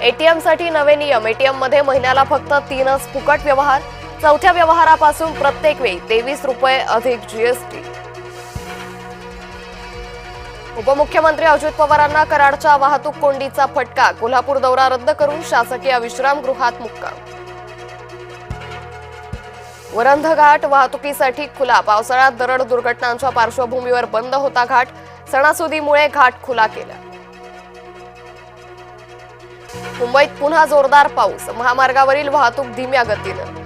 ATM साठी नवे नियम। एटीएम मध्ये महिन्याला फक्त 3च फुकट व्यवहार। चौथ्या व्यवहारापासून प्रत्येक वेळी 23 रुपये अधिक जीएसटी। उपमुख्यमंत्री अजित पवारांना कराडच्या वाहतूक कोंडीचा फटका। कोल्हापूर दौरा रद्द करून शासकीय विश्रामगृहात मुक्काम। वरंध घाट वाहतुकीसाठी खुला। पावसाळ्यात दरड दुर्घटनांच्या पार्श्वभूमीवर बंद होता घाट। सणासुदीमुळे घाट खुला केला। मुंबईत पुन्हा जोरदार पाऊस। महामार्गावरील वाहतूक धीम्या गतीनं।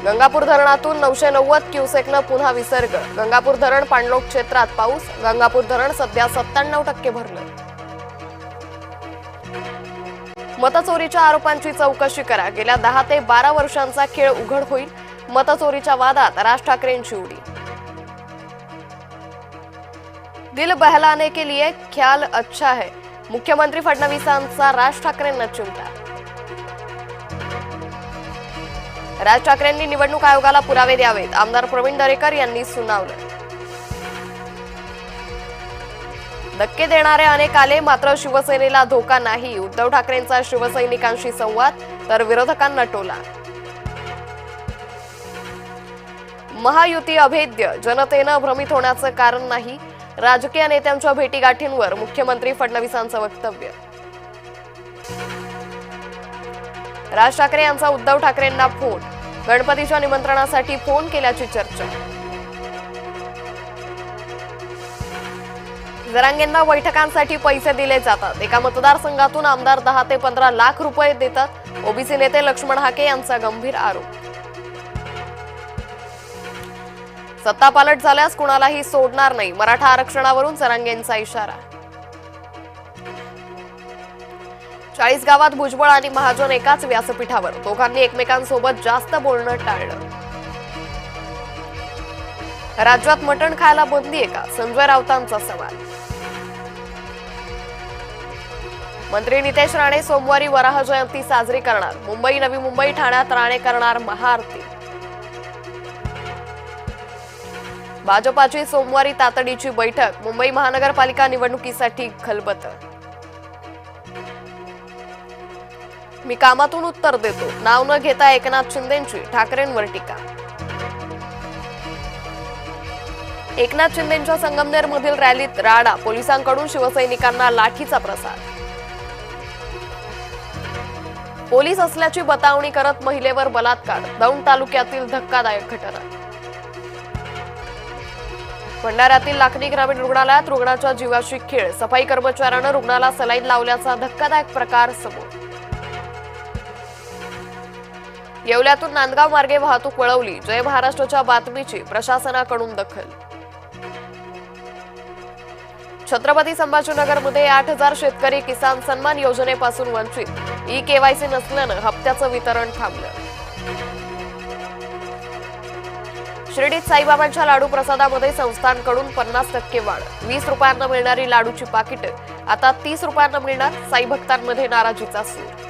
गंगापूर धरणातून 990 क्युसेकनं पुन्हा विसर्ग। गंगापूर धरण पाणलोट क्षेत्रात पाऊस। गंगापूर धरण सध्या 97% भरलं। मतचोरीच्या आरोपांची चौकशी करा। गेल्या 10 ते 12 वर्षांचा खेळ उघड होईल। मतचोरीच्या वादात राज ठाकरेंची उडी। दिल बहलाने के लिए ख्याल अच्छा है। मुख्यमंत्री फडणवीसांचा राज ठाकरेंना चिमटा। राज ठाकरेंनी निवडणूक आयोगाला पुरावे द्यावेत। आमदार प्रवीण दरेकर यांनी सुनावलं। धक्के देणारे अनेक आले, मात्र शिवसेनेला धोका नाही। उद्धव ठाकरेंचा शिवसैनिकांशी संवाद, तर विरोधकांना टोला। महायुती अभेद्य, जनतेनं भ्रमित होण्याचं कारण नाही। राजकीय नेत्यांच्या भेटीगाठींवर मुख्यमंत्री फडणवीसांचं वक्तव्य। राज ठाकरे यांचा उद्धव ठाकरेंना फोन। गणपतीच्या निमंत्रणासाठी फोन केल्याची चर्चा। जरांगेंना बैठकांसाठी पैसे दिले जातात। एका मतदारसंघातून आमदार 10 ते 15 लाख रुपये देतात। ओबीसी नेते लक्ष्मण हाके यांचा गंभीर आरोप। सत्ता पालट झाल्यास कुणालाही सोडणार नाही। मराठा आरक्षणावरून जरांगेंचा इशारा। 40 गावात भुजबळ आणि महाजन एकाच व्यासपीठावर। दोघांनी एकमेकांसोबत जास्त बोलणं टाळलं। राज्यात मटण खायला बंदी आहे का? संजय राऊतांचा सवाल। मंत्री नितेश राणे सोमवारी वराह जयंती साजरी करणार। मुंबई, नवी मुंबई, ठाण्यात राणे करणार महाआरती। भाजपाची सोमवारी तातडीची बैठक। मुंबई महानगरपालिका निवडणुकीसाठी खलबतं। मी कामातून उत्तर देतो, नाव न घेता एकनाथ शिंदेंची ठाकरेंवर टीका। एकनाथ शिंदेंच्या संगमनेरमधील रॅलीत राडा। पोलिसांकडून शिवसैनिकांना लाठीचा प्रसार। पोलीस असल्याची बतावणी करत महिलेवर बलात्कार। दौंड तालुक्यातील धक्कादायक घटना। भंडाऱ्यातील लाखनी ग्रामीण रुग्णालयात रुग्णाच्या जीवाशी खेळ। सफाई कर्मचाऱ्यानं रुग्णाला सलाईन लावल्याचा धक्कादायक प्रकार समोर। येवल्यातून नांदगाव मार्गे वाहतूक वळवली। जय महाराष्ट्राच्या बातमीची प्रशासनाकडून दखल। छत्रपती संभाजीनगरमध्ये 8000 शेतकरी किसान सन्मान योजनेपासून वंचित। ई केवायसी नसल्यानं हप्त्याचं वितरण थांबलं। शिर्डीत साईबाबांच्या लाडू प्रसादामध्ये संस्थांकडून 50% वाढ। 20 रुपयांना मिळणारी लाडूची पाकिटं आता 30 रुपयांना मिळणार। साई भक्तांमध्ये नाराजीचा सूर।